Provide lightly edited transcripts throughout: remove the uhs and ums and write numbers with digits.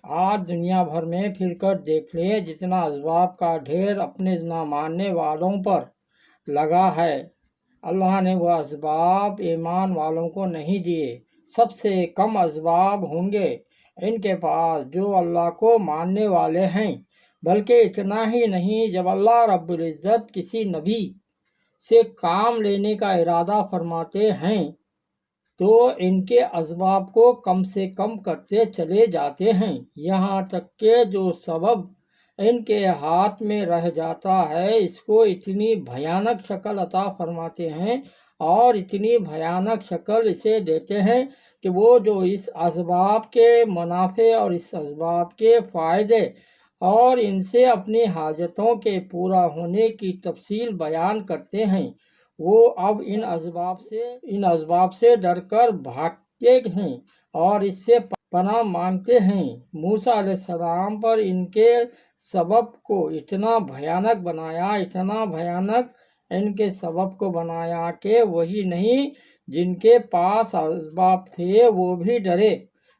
آج دنیا بھر میں پھر کر دیکھ لے، جتنا اسباب کا ڈھیر اپنے نہ ماننے والوں پر لگا ہے، اللہ نے وہ اسباب ایمان والوں کو نہیں دیے۔ سب سے کم اسباب ہوں گے ان کے پاس جو اللہ کو ماننے والے ہیں۔ بلکہ اتنا ہی نہیں، جب اللہ رب العزت کسی نبی سے کام لینے کا ارادہ فرماتے ہیں تو ان کے اسباب کو کم سے کم کرتے چلے جاتے ہیں، یہاں تک کہ جو سبب ان کے ہاتھ میں رہ جاتا ہے اس کو اتنی بھیانک شکل عطا فرماتے ہیں اور اتنی بھیانک شکل اسے دیتے ہیں کہ وہ جو اس اسباب کے منافع اور اس اسباب کے فائدے اور ان سے اپنی حاجتوں کے پورا ہونے کی تفصیل بیان کرتے ہیں، وہ اب ان اسباب سے ڈر کر بھاگتے ہیں اور اس سے پناہ مانگتے ہیں۔ موسیٰ علیہ السلام پر ان کے سبب کو اتنا بھیانک بنایا، اتنا بھیانک ان کے سبب کو بنایا کہ وہی نہیں جن کے پاس اسباب تھے وہ بھی ڈرے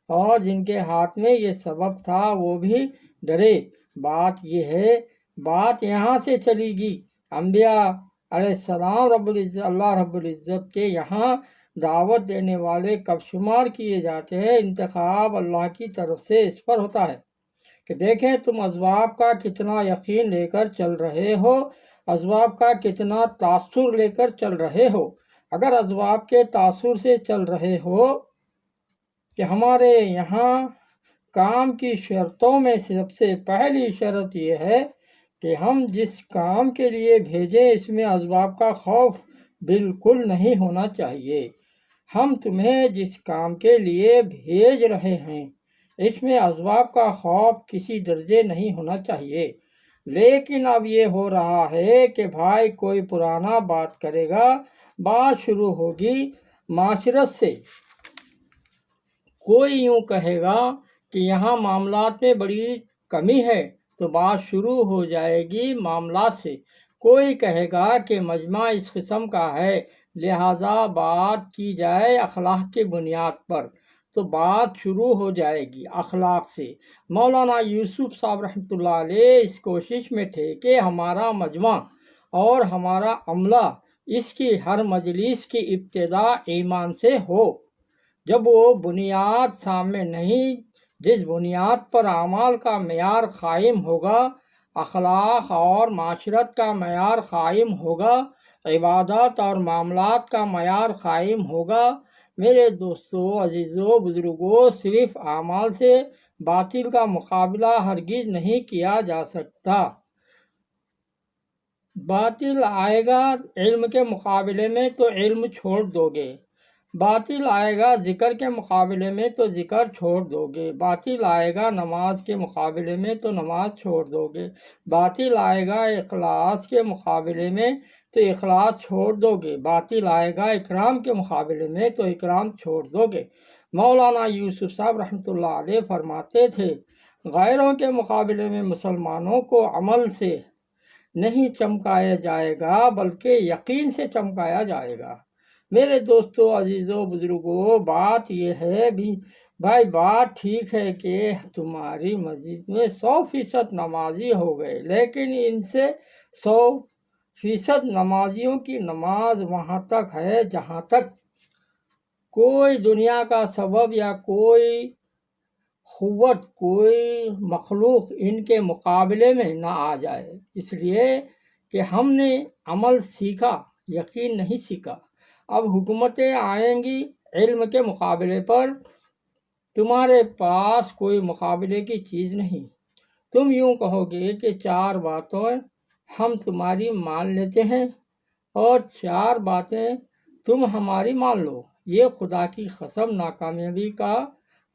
اور جن کے ہاتھ میں یہ سبب تھا وہ بھی ڈرے۔ بات یہ ہے، بات یہاں سے چلی گی۔ انبیاء علیہ السلام اللہ رب العزت کے یہاں دعوت دینے والے کب شمار کیے جاتے ہیں، انتخاب اللہ کی طرف سے اس پر ہوتا ہے کہ دیکھیں تم اسباب کا کتنا یقین لے کر چل رہے ہو، اسباب کا کتنا تاثر لے کر چل رہے ہو۔ اگر اسباب کے تاثر سے چل رہے ہو کہ ہمارے یہاں کام کی شرطوں میں سب سے پہلی شرط یہ ہے کہ ہم جس کام کے لیے بھیجیں اس میں اسباب کا خوف بالکل نہیں ہونا چاہیے۔ ہم تمہیں جس کام کے لیے بھیج رہے ہیں اس میں اسباب کا خوف کسی درجے نہیں ہونا چاہیے۔ لیکن اب یہ ہو رہا ہے کہ بھائی کوئی پرانا بات کرے گا، بات شروع ہوگی معاشرت سے، کوئی یوں کہے گا کہ یہاں معاملات میں بڑی کمی ہے تو بات شروع ہو جائے گی معاملات سے، کوئی کہے گا کہ مجمع اس قسم کا ہے لہٰذا بات کی جائے اخلاق کی بنیاد پر، تو بات شروع ہو جائے گی اخلاق سے۔ مولانا یوسف صاحب رحمۃ اللہ علیہ اس کوشش میں تھے کہ ہمارا مجمع اور ہمارا عملہ اس کی ہر مجلس کی ابتدا ایمان سے ہو۔ جب وہ بنیاد سامنے نہیں، جس بنیاد پر اعمال کا معیار قائم ہوگا، اخلاق اور معاشرت کا معیار قائم ہوگا، عبادات اور معاملات کا معیار قائم ہوگا، میرے دوستو، عزیزو، بزرگو، صرف اعمال سے باطل کا مقابلہ ہرگز نہیں کیا جا سکتا۔ باطل آئے گا علم کے مقابلے میں تو علم چھوڑ دو گے، باطل آئے گا ذکر کے مقابلے میں تو ذکر چھوڑ دو گے، باطل آئے گا نماز کے مقابلے میں تو نماز چھوڑ دو گے، باطل آئے گا اخلاص کے مقابلے میں تو اخلاص چھوڑ دو گے، باطل آئے گا اکرام کے مقابلے میں تو اکرام چھوڑ دو گے۔ مولانا یوسف صاحب رحمۃ اللہ علیہ فرماتے تھے، غیروں کے مقابلے میں مسلمانوں کو عمل سے نہیں چمکایا جائے گا بلکہ یقین سے چمکایا جائے گا۔ میرے دوستو، عزیزو، بزرگو، بات یہ ہے بھائی بات ٹھیک ہے کہ تمہاری مسجد میں 100% نمازی ہو گئے، لیکن ان سے 100% نمازیوں کی نماز وہاں تک ہے جہاں تک کوئی دنیا کا سبب یا کوئی قوت، کوئی مخلوق ان کے مقابلے میں نہ آ جائے، اس لیے کہ ہم نے عمل سیکھا، یقین نہیں سیکھا۔ اب حکومتیں آئیں گی علم کے مقابلے پر، تمہارے پاس کوئی مقابلے کی چیز نہیں، تم یوں کہو گے کہ 4 باتیں ہم تمہاری مان لیتے ہیں اور 4 باتیں تم ہماری مان لو، یہ خدا کی قسم ناکامیابی کا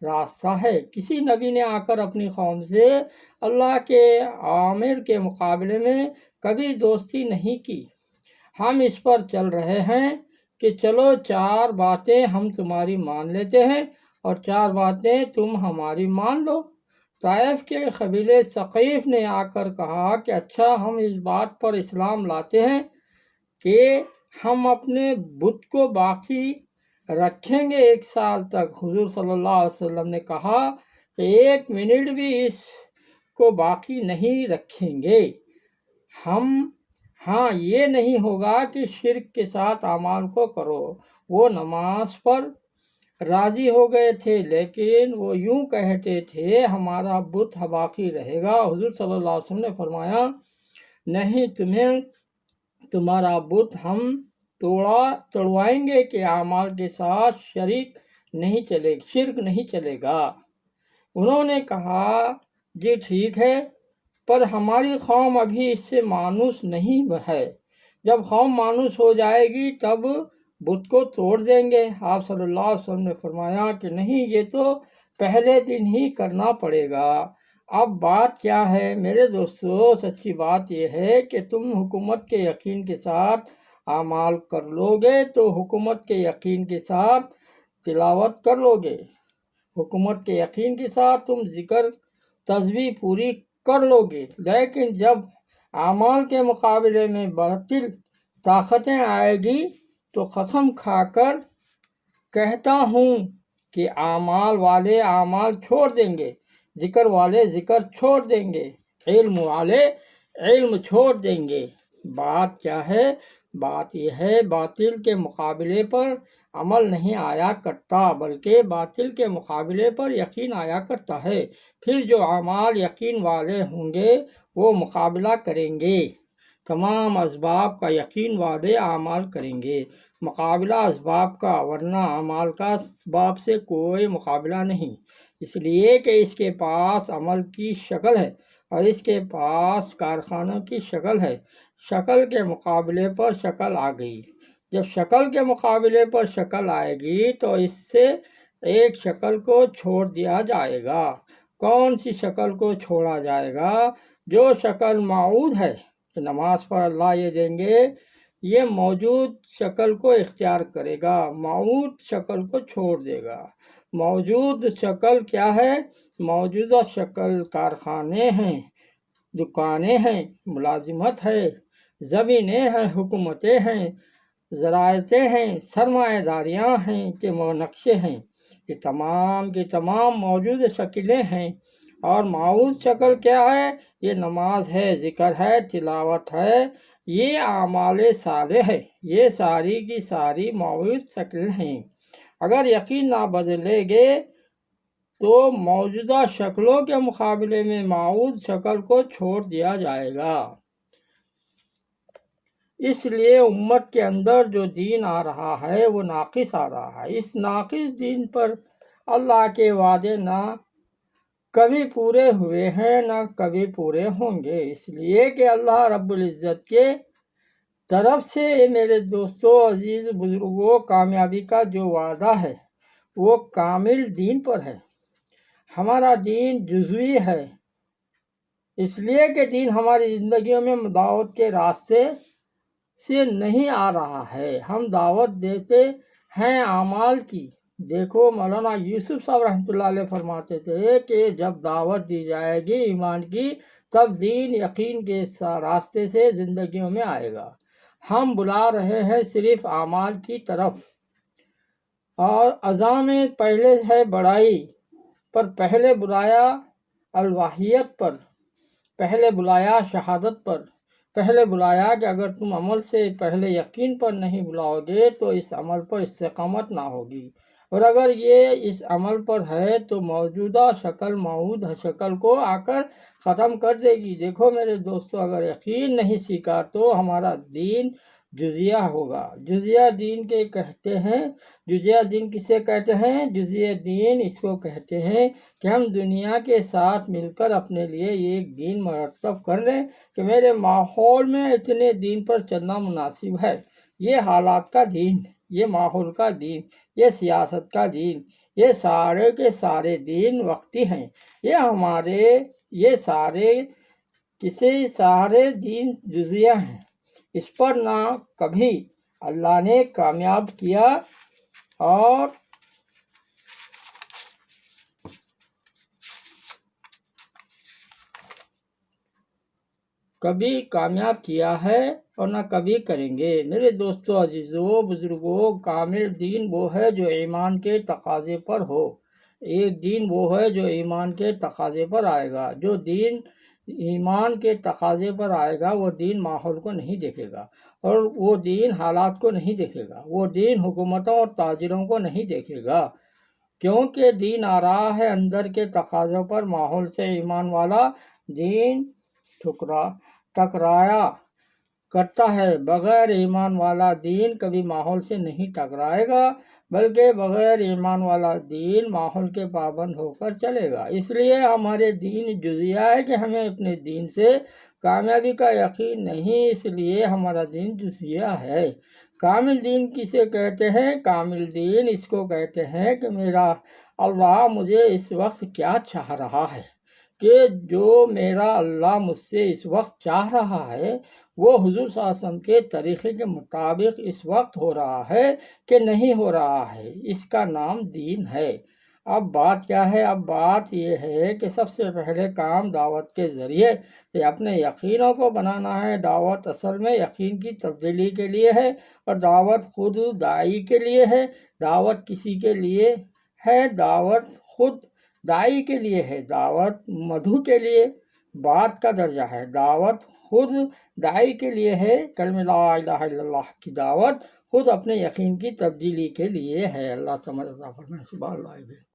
راستہ ہے۔ کسی نبی نے آ کر اپنی قوم سے اللہ کے اوامر کے مقابلے میں کبھی دوستی نہیں کی۔ ہم اس پر چل رہے ہیں کہ چلو 4 باتیں ہم تمہاری مان لیتے ہیں اور 4 باتیں تم ہماری مان لو۔ طائف کے قبیلے ثقیف نے آ کر کہا کہ اچھا ہم اس بات پر اسلام لاتے ہیں کہ ہم اپنے بت کو باقی رکھیں گے 1 سال تک۔ حضور صلی اللہ علیہ وسلم نے کہا ایک منٹ بھی اس کو باقی نہیں رکھیں گے۔ ہاں یہ نہیں ہوگا کہ شرک کے ساتھ اعمال کو کرو۔ وہ نماز پر راضی ہو گئے تھے، لیکن وہ یوں کہتے تھے ہمارا بت باقی رہے گا۔ حضور صلی اللہ علیہ وسلم نے فرمایا نہیں، تمہارا بت ہم توڑوائیں گے کہ اعمال کے ساتھ شرک نہیں چلے گا۔ انہوں نے کہا جی ٹھیک ہے، پر ہماری قوم ابھی اس سے مانوس نہیں ہے، جب قوم مانوس ہو جائے گی تب بت کو توڑ دیں گے۔ آپ صلی اللہ علیہ وسلم نے فرمایا کہ نہیں، یہ تو پہلے دن ہی کرنا پڑے گا۔ اب بات کیا ہے میرے دوستو؟ سچی بات یہ ہے کہ تم حکومت کے یقین کے ساتھ اعمال کر لو گے تو حکومت کے یقین کے ساتھ تلاوت کر لو گے، حکومت کے یقین کے ساتھ تم ذکر تسبیح پوری کر لو گے، لیکن جب اعمال کے مقابلے میں باطل طاقتیں آئے گی تو قسم کھا کر کہتا ہوں کہ اعمال والے اعمال چھوڑ دیں گے، ذکر والے ذکر چھوڑ دیں گے، علم والے علم چھوڑ دیں گے۔ بات کیا ہے؟ بات یہ ہے باطل کے مقابلے پر عمل نہیں آیا کرتا، بلکہ باطل کے مقابلے پر یقین آیا کرتا ہے۔ پھر جو اعمال یقین والے ہوں گے وہ مقابلہ کریں گے، تمام اسباب کا یقین والے اعمال کریں گے، مقابلہ اسباب کا، ورنہ اعمال کا اسباب سے کوئی مقابلہ نہیں، اس لیے کہ اس کے پاس عمل کی شکل ہے اور اس کے پاس کارخانوں کی شکل ہے۔ شکل کے مقابلے پر شکل آ گئی، جب شکل کے مقابلے پر شکل آئے گی تو اس سے ایک شکل کو چھوڑ دیا جائے گا۔ کون سی شکل کو چھوڑا جائے گا؟ جو شکل موجود ہے کہ نماز پر اللہ یہ دیں گے، یہ موجود شکل کو اختیار کرے گا، موجود شکل کو چھوڑ دے گا۔ موجود شکل کیا ہے؟ موجودہ شکل کارخانے ہیں، دکانیں ہیں، ملازمت ہے، زمینیں ہیں، حکومتیں ہیں، زراعتیں ہیں، سرمایہ داریاں ہیں کہ نقشے ہیں، یہ تمام کی تمام موجود شکلیں ہیں۔ اور موجود شکل کیا ہے؟ یہ نماز ہے، ذکر ہے، تلاوت ہے، یہ اعمال صالح ہے، یہ ساری کی ساری موجود شکل ہیں۔ اگر یقین نہ بدلے گے تو موجودہ شکلوں کے مقابلے میں موجود شکل کو چھوڑ دیا جائے گا۔ اس لیے امت کے اندر جو دین آ رہا ہے وہ ناقص آ رہا ہے۔ اس ناقص دین پر اللہ کے وعدے نہ کبھی پورے ہوئے ہیں نہ کبھی پورے ہوں گے، اس لیے کہ اللہ رب العزت کے طرف سے میرے دوستو، عزیز بزرگوں، کامیابی کا جو وعدہ ہے وہ کامل دین پر ہے۔ ہمارا دین جزوی ہے، اس لیے کہ دین ہماری زندگیوں میں دعوت کے راستے سے نہیں آ رہا ہے، ہم دعوت دیتے ہیں اعمال کی۔ دیکھو مولانا یوسف صاحب رحمۃ اللہ علیہ فرماتے تھے کہ جب دعوت دی جائے گی ایمان کی تب دین یقین کے راستے سے زندگیوں میں آئے گا۔ ہم بلا رہے ہیں صرف اعمال کی طرف، اور اذان میں پہلے ہے بڑائی پر، پہلے بلایا الواحیت پر، پہلے بلایا شہادت پر، پہلے بلایا کہ اگر تم عمل سے پہلے یقین پر نہیں بلاؤ گے تو اس عمل پر استقامت نہ ہوگی، اور اگر یہ اس عمل پر ہے تو موجودہ شکل موجود شکل کو آ کر ختم کر دے گی۔ دیکھو میرے دوستو، اگر یقین نہیں سیکھا تو ہمارا دین جزیہ ہوگا۔ جزیہ دین کے کہتے ہیں، جزیہ دین کسے کہتے ہیں؟ جزیہ دین اس کو کہتے ہیں کہ ہم دنیا کے ساتھ مل کر اپنے لیے ایک دین مرتب کر لیں کہ میرے ماحول میں اتنے دین پر چلنا مناسب ہے، یہ حالات کا دین، یہ ماحول کا دین، یہ سیاست کا دین، یہ سارے کے سارے دین وقتی ہیں، یہ سارے دین جزیہ ہیں، اس پر نہ کبھی اللہ نے کامیاب کیا اور کبھی کامیاب کیا ہے اور نہ کبھی کریں گے۔ میرے دوستو، عزیزو، بزرگو، کامل دین وہ ہے جو ایمان کے تقاضے پر ہو، ایک دین وہ ہے جو ایمان کے تقاضے پر آئے گا. جو دین ایمان کے تقاضے پر آئے گا وہ دین ماحول کو نہیں دیکھے گا، اور وہ دین حالات کو نہیں دیکھے گا، وہ دین حکومتوں اور تاجروں کو نہیں دیکھے گا. کیونکہ دین آ رہا ہے اندر کے تقاضوں پر. ماحول سے ایمان والا دین ٹکرایا کرتا ہے. بغیر ایمان والا دین کبھی ماحول سے نہیں ٹکرائے گا، بلکہ بغیر ایمان والا دین ماحول کے پابند ہو کر چلے گا. اس لیے ہمارے دین جزیہ ہے کہ ہمیں اپنے دین سے کامیابی کا یقین نہیں، اس لیے ہمارا دین جزیہ ہے. کامل دین کسے کہتے ہیں؟ کامل دین اس کو کہتے ہیں کہ میرا اللہ مجھے اس وقت کیا چاہ رہا ہے، کہ جو میرا اللہ مجھ سے اس وقت چاہ رہا ہے وہ حضور صلی اللہ علیہ وسلم کے طریقے کے مطابق اس وقت ہو رہا ہے کہ نہیں ہو رہا ہے. اس کا نام دین ہے. اب بات کیا ہے؟ اب بات یہ ہے کہ سب سے پہلے کام دعوت کے ذریعے اپنے یقینوں کو بنانا ہے. دعوت اصل میں یقین کی تبدیلی کے لیے ہے، اور دعوت خود داعی کے لیے ہے. دعوت کسی کے لیے ہے؟ دعوت خود داعی کے لیے ہے. دعوت مدعو کے لیے بات کا درجہ ہے، دعوت خود داعی کے لیے ہے. کلمہ لا الہ الا اللہ کی دعوت خود اپنے یقین کی تبدیلی کے لیے ہے. اللہ سمجھ عطا فرمائے. سبحان اللہ.